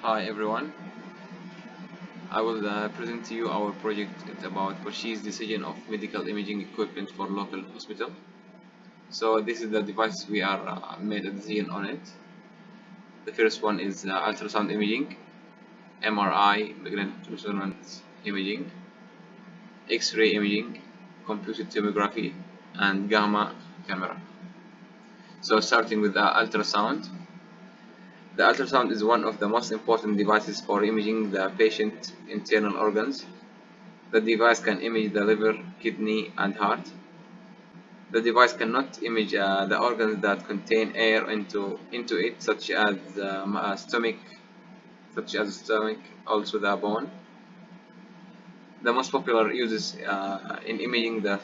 Hi everyone, I will present to you our project. It's about purchase decision of medical imaging equipment for local hospital. So this is the device we are made a decision on it. The first one is ultrasound imaging, MRI, magnetic resonance imaging, X-ray imaging, computed tomography, and gamma camera. So starting with ultrasound. The ultrasound is one of the most important devices for imaging the patient's internal organs. The device can image the liver, kidney, and heart. The device cannot image the organs that contain air into it, such as stomach, also the bone. The most popular uses in imaging the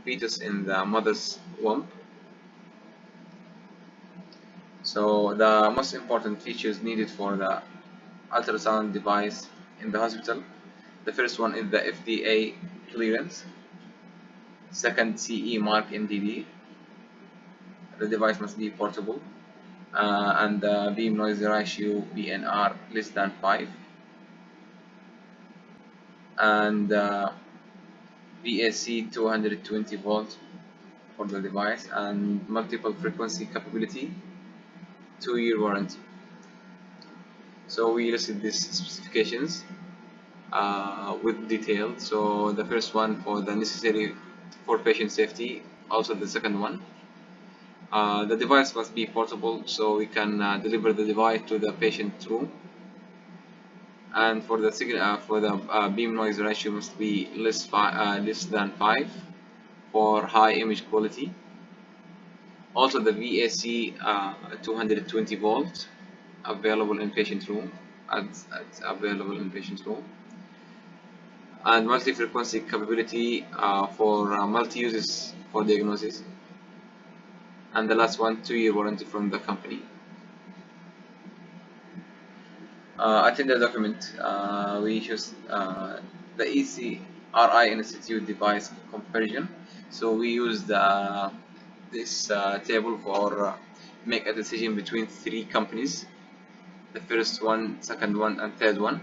fetus in the mother's womb. So the most important features needed for the ultrasound device in the hospital. The first one is the FDA clearance. Second, CE mark MDD. The device must be portable, and the beam noise ratio BNR less than 5, and VAC 220 volt for the device, and multiple frequency capability, 2-year warranty. So we listed these specifications with detail. So the first one for the necessary for patient safety, also the second one. The device must be portable, so we can deliver the device to the patient room. And for the beam noise ratio must be less than 5 for high image quality. Also the VAC 220 volt available in patient room, and multi-frequency capability for multi-uses for diagnosis. And the last one, 2-year warranty from the company. Attended document. We choose the ECRI Institute device comparison. So we use this table for make a decision between 3 companies. The first one, second one, and third one.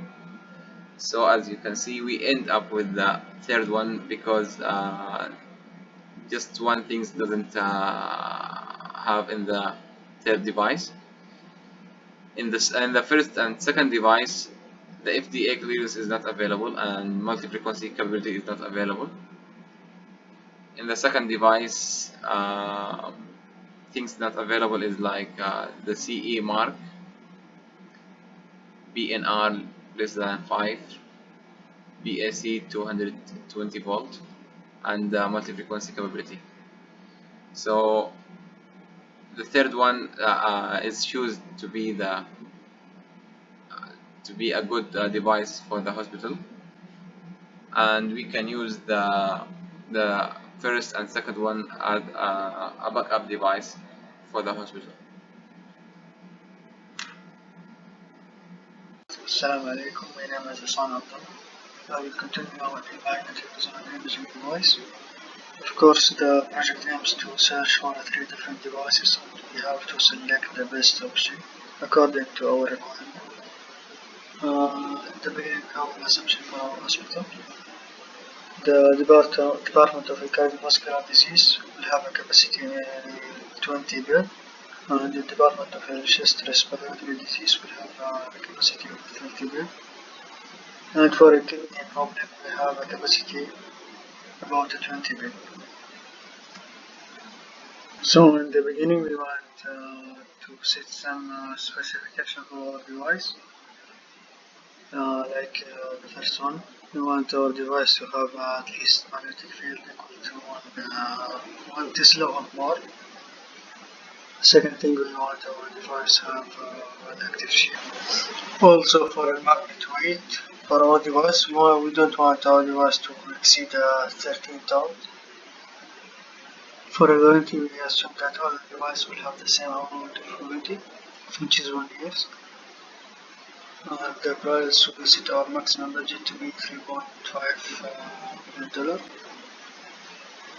So as you can see, we end up with the third one because just one thing doesn't have in the third device. In the first and second device, the FDA clearance is not available and multi-frequency capability is not available. In the second device, things not available is like the CE mark, BNR less than 5, BAC 220 volt, and multi-frequency capability. So the third one is chosen to be a good device for the hospital, and we can use the first and second one as a backup device for the hospital. Assalamu alaikum, my name is Hassan Abdullah. I will continue our magnetic resonance imaging device. Of course, the project aims to search for 3 different devices, and we have to select the best option according to our requirement. At the beginning, we have an assumption for our hospital. The Department of Cardiovascular Disease will have a capacity of 20 bed, and the Department of Chest Respiratory Disease will have a capacity of 30 bed. And for a kidney problem, we have a capacity about 20 bed. So in the beginning, we want to set some specification for our device. The first one, we want our device to have at least magnetic field equal to 1 Tesla or more. Second thing, we want our device have an active shield. Also for a magnet weight for our device, we don't want our device to exceed 13 tons. For a warranty, we assume that all devices will have the same amount of warranty, which is 1 year. The price we set our maximum budget to be $3.5 million.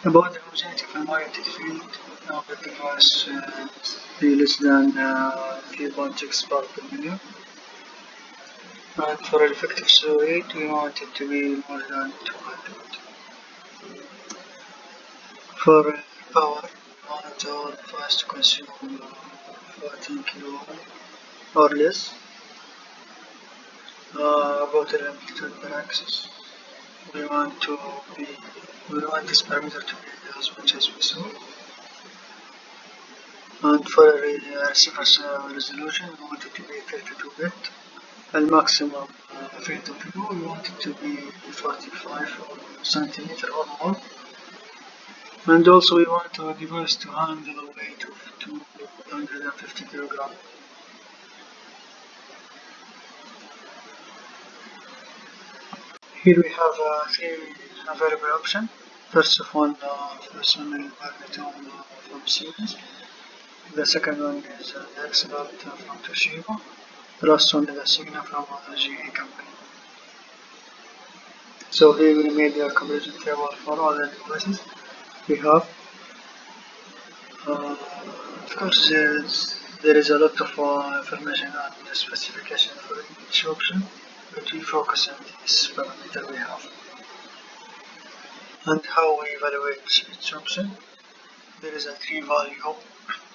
About the homogeneity of the magnetic field of the device be less than 3.6 parts per million. And for effective slow rate, we want it to be more than 200. For power, we want our device to consume 14 kilo or less. About the amplitude per axis, we want to be we want this parameter to be as much as we saw. And for receiver's resolution, we want it to be 32-bit. And maximum field of view, we want it to be 45 centimeter or more. And also we want our device to handle a weight of 250 kilograms. Here we have three available options. First one, personal magnetome from Siemens. The second one is the Expert from Toshiba. The last one is a Signa from GE company. So here we made a comparison table for all the devices we have. Of course, there is a lot of information on the specification for each option, but we focus on this parameter we have. And how we evaluate each option. There is a three value,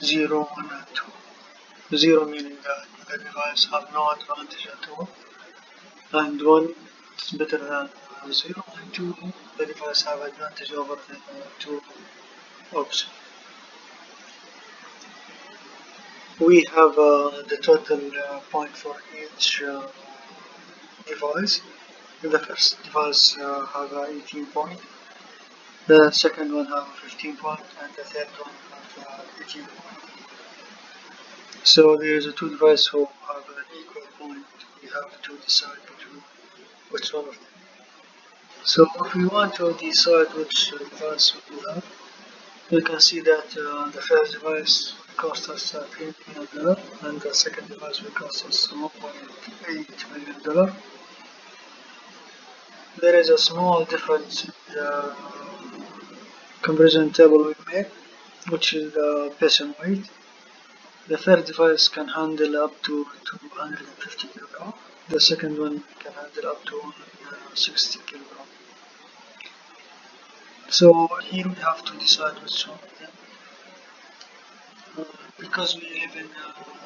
0, 1 and 2. 0 meaning that the device have no advantage at all, and 1 is better than 0, and 2 the device have advantage over the two options. We have the total point for each device. The first device have 18 point, the second one have 15 point, and the third one have 18 point. So there is a two devices who have an equal point. We have to decide between which one of them. So if we want to decide which device we have, we can see that the first device cost us $3 million, and the second device will cost us $1.8 million. There is a small difference in the comparison table we made, which is the patient weight. The first device can handle up to 250 kg. The second one can handle up to 160 kg. So here we have to decide which one of them. Because we live in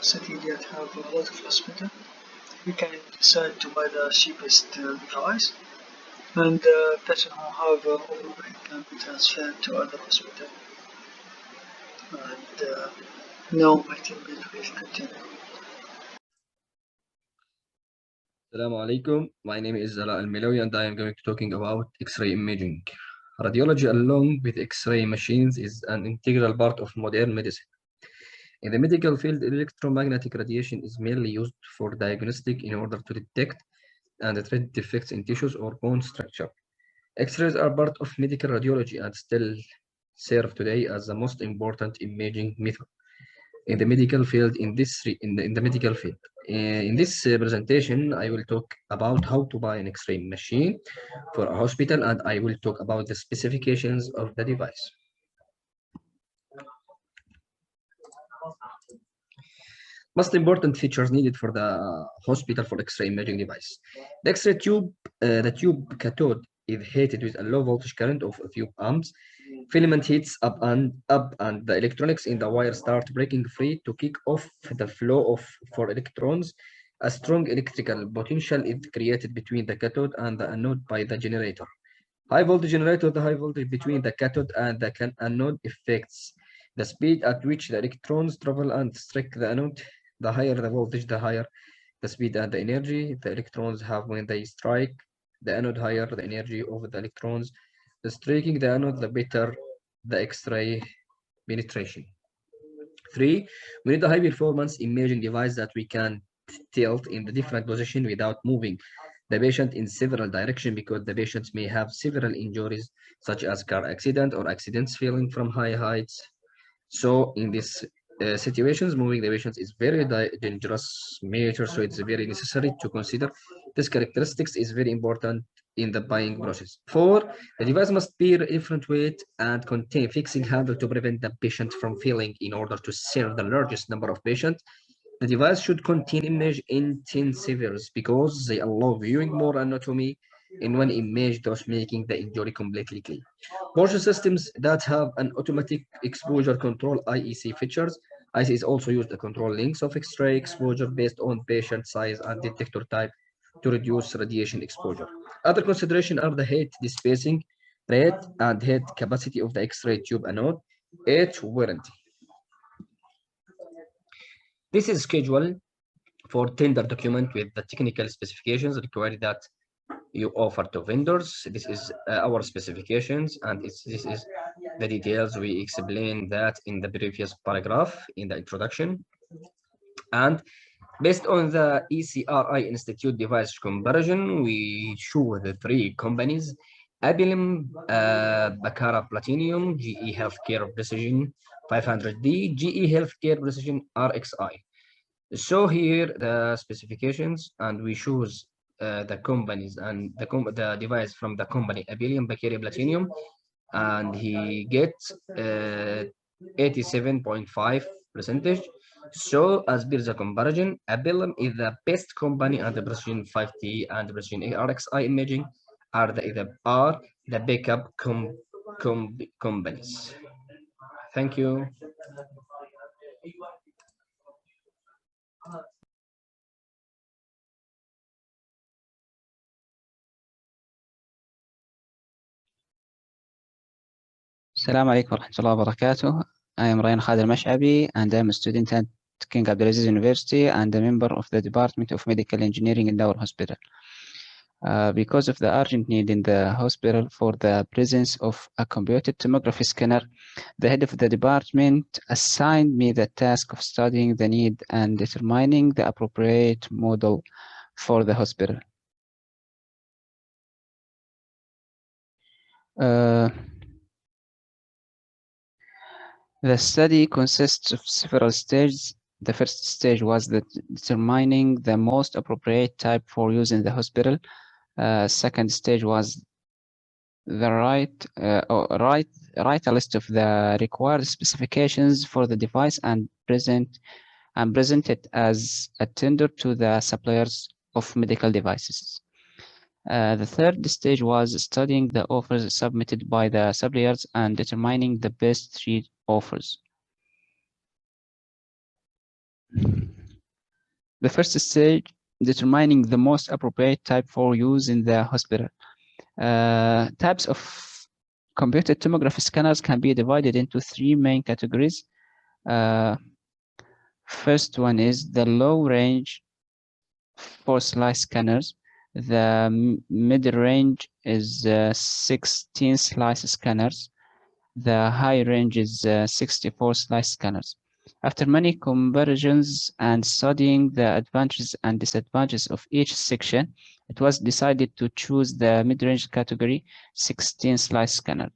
a city that have a lot of hospitals, we can decide to buy the cheapest device, and the person who have overweight can be transferred to other hospital. And now my teammate will continue. Assalamu alaikum. My name is Zala Al-Milawi and I am going to talking about X-ray imaging. Radiology along with X-ray machines is an integral part of modern medicine. In the medical field, electromagnetic radiation is mainly used for diagnostic in order to detect and treat defects in tissues or bone structure. X-rays are part of medical radiology and still serve today as the most important imaging method in the medical field in the medical field. In this presentation, I will talk about how to buy an X-ray machine for a hospital, and I will talk about the specifications of the device. Most important features needed for the hospital for X-ray imaging device. The X-ray tube, the tube cathode is heated with a low voltage current of a few amps. Filament heats up, and the electronics in the wire start breaking free to kick off the flow of for electrons. A strong electrical potential is created between the cathode and the anode by the generator. High voltage generator, the high voltage between the cathode and the anode affects the speed at which the electrons travel and strike the anode. The higher the voltage, the higher the speed and the energy the electrons have when they strike the anode. Higher the energy of the electrons striking the anode, the better the X-ray penetration. 3. We need a high performance imaging device that we can tilt in the different position without moving the patient in several directions, because the patients may have several injuries such as car accident or accidents falling from high heights. So in these situations, moving the patients is very dangerous measure, so it's very necessary to consider this characteristics is very important in the buying process. 4. The device must be different weight and contain fixing handle to prevent the patient from falling in order to serve the largest number of patients. The device should contain image intensifiers because they allow viewing more anatomy in one image, thus making the injury completely clean. Motion systems that have an automatic exposure control IEC features. IEC is also used to control lengths of X-ray exposure based on patient size and detector type to reduce radiation exposure. Other considerations are the heat dissipation rate and heat capacity of the X-ray tube anode. 8. Warranty. This is scheduled for tender document with the technical specifications required that you offer to vendors. This is our specifications, and this is the details. We explained that in the previous paragraph in the introduction. And based on the ECRI Institute device comparison, we show the three companies: Abilene, Bacara Platinum, GE Healthcare Precision 500D, GE Healthcare Precision RXI. So here the specifications, and we choose the companies and the device from the company Abilene Bakery Platinum, and he gets 87.5%. So as per the comparison, Abilene is the best company, and the Precision 5T and the Precision RXI imaging are the backup companies. Thank you. Assalamu alaikum warahmatullahi wabarakatuh. I am Ryan Khader Mash'abi, and I am a student at King Abdulaziz University and a member of the Department of Medical Engineering in our hospital. Because of the urgent need in the hospital for the presence of a computed tomography scanner, the head of the department assigned me the task of studying the need and determining the appropriate model for the hospital. The study consists of several stages. The first stage was determining the most appropriate type for use in the hospital. Second stage was the write a list of the required specifications for the device and present it as a tender to the suppliers of medical devices. The third stage was studying the offers submitted by the suppliers and determining the best 3 offers. The first stage, determining the most appropriate type for use in the hospital. Types of computed tomography scanners can be divided into 3 main categories. First one is the low-range 4-slice scanners. The mid-range is 16-slice scanners. The high range is 64-slice scanners. After many comparisons and studying the advantages and disadvantages of each section, it was decided to choose the mid-range category 16-slice scanner.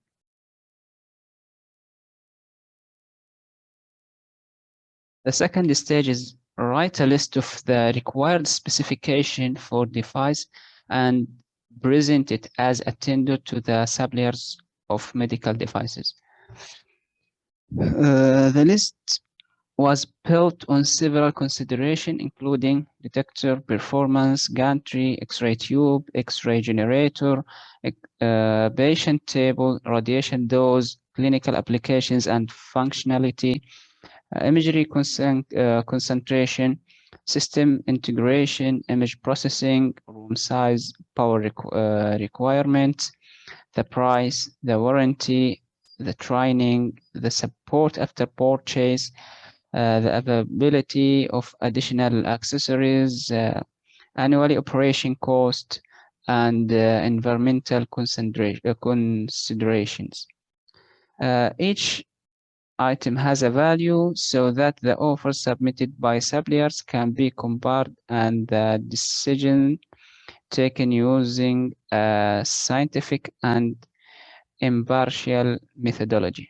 The second stage is write a list of the required specification for device and present it as a tender to the suppliers of medical devices. The list was built on several considerations, including detector performance, gantry, X-ray tube, X-ray generator, patient table, radiation dose, clinical applications and functionality, imagery concentration, system integration, image processing, room size, power requirements, the price, the warranty, the training, the support after purchase, the availability of additional accessories, annually operation cost, and environmental considerations. Each item has a value so that the offers submitted by suppliers can be compared and the decision taken using a scientific and impartial methodology.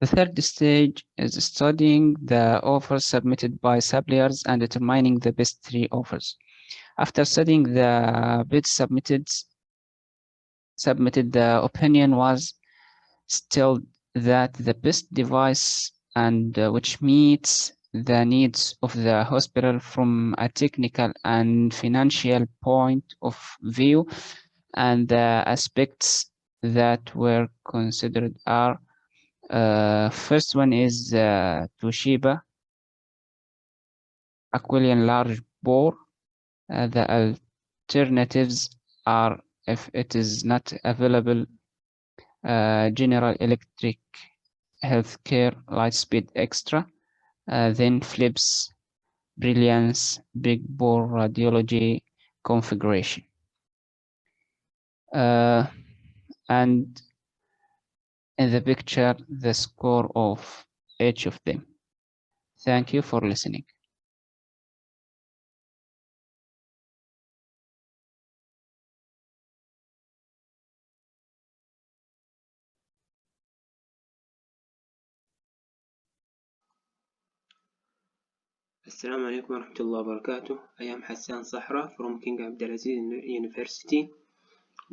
The third stage is studying the offers submitted by suppliers and determining the best 3 offers. After studying the bids submitted, the opinion was still that the best device and which meets the needs of the hospital from a technical and financial point of view, and the aspects that were considered are first one is Toshiba Aquilian large bore. The alternatives are, if it is not available, General Electric Healthcare Lightspeed Extra, then Philips Brilliance Big Bore Radiology configuration. And in the picture, the score of each of them. Thank you for listening. Assalamu alaikum warahmatullahi wabarakatuh. I am Hassan Sahra from King Abdulaziz University,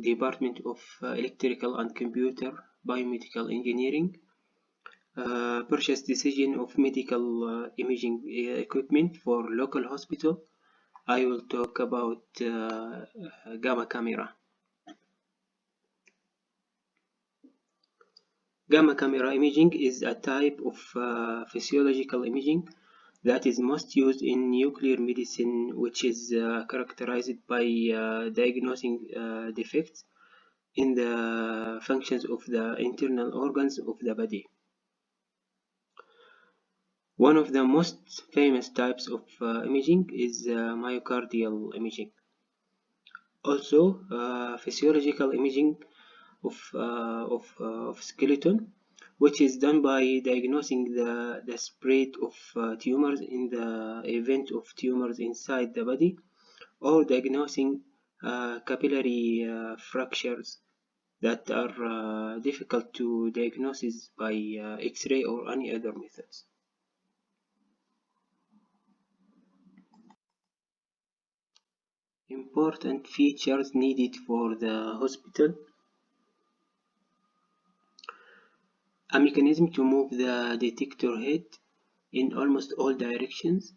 Department of Electrical and Computer Biomedical Engineering. Purchase decision of medical imaging equipment for local hospital. I will talk about gamma camera. Gamma camera imaging is a type of physiological imaging that is most used in nuclear medicine, which is characterized by diagnosing defects in the functions of the internal organs of the body. One of the most famous types of imaging is myocardial imaging. Also, physiological imaging of skeleton, which is done by diagnosing the spread of tumors in the event of tumors inside the body, or diagnosing capillary fractures that are difficult to diagnose by X-ray or any other methods. Important features needed for the hospital: a mechanism to move the detector head in almost all directions,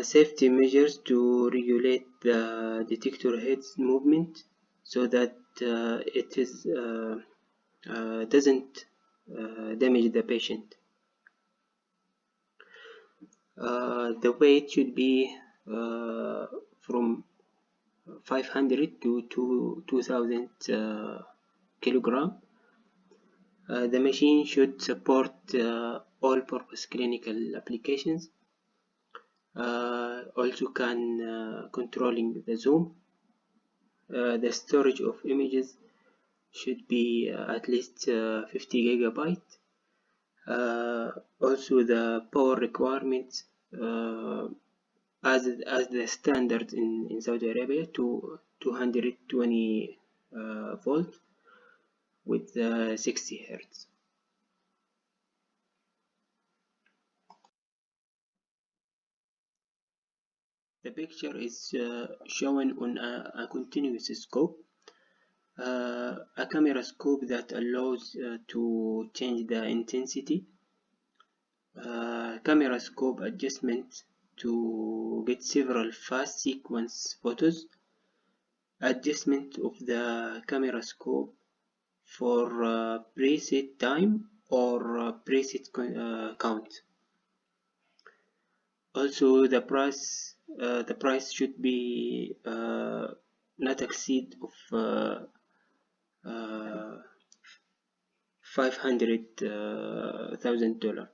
safety measures to regulate the detector head's movement so that it doesn't damage the patient. The weight should be from 500 to 2000 kilogram. The machine should support all-purpose clinical applications. Also can controlling the zoom. The storage of images should be at least 50 gigabyte. Also the power requirements as the standard in Saudi Arabia to 220 volt with 60 Hertz. The picture is shown on a continuous scope, a camera scope that allows to change the intensity, camera scope adjustment to get several fast sequence photos, adjustment of the camera scope for preset time or preset count. Also, the price should be not exceed of $500,000.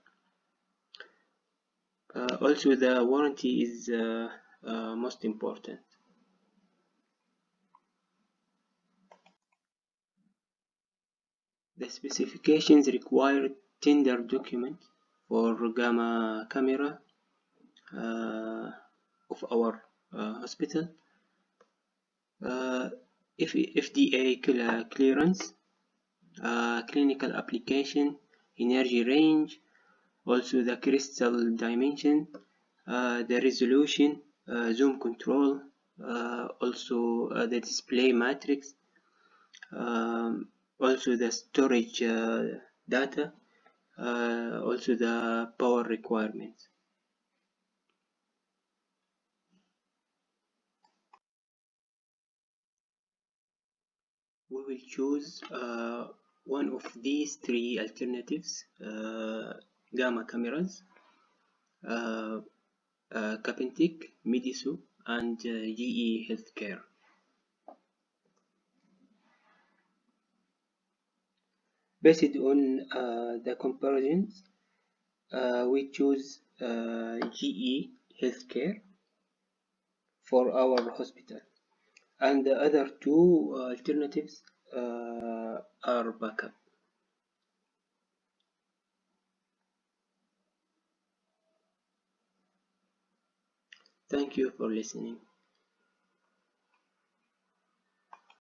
Also, the warranty is most important. The specifications require tender document for gamma camera of our hospital. FDA clearance, clinical application, energy range, also the crystal dimension, the resolution, zoom control, also the display matrix, also the storage data, also the power requirements. We will choose one of these three alternatives: gamma cameras, Capentic, Medisu, and GE Healthcare. Based on the comparisons, we choose GE Healthcare for our hospital, and the other two alternatives are backup. Thank you for listening.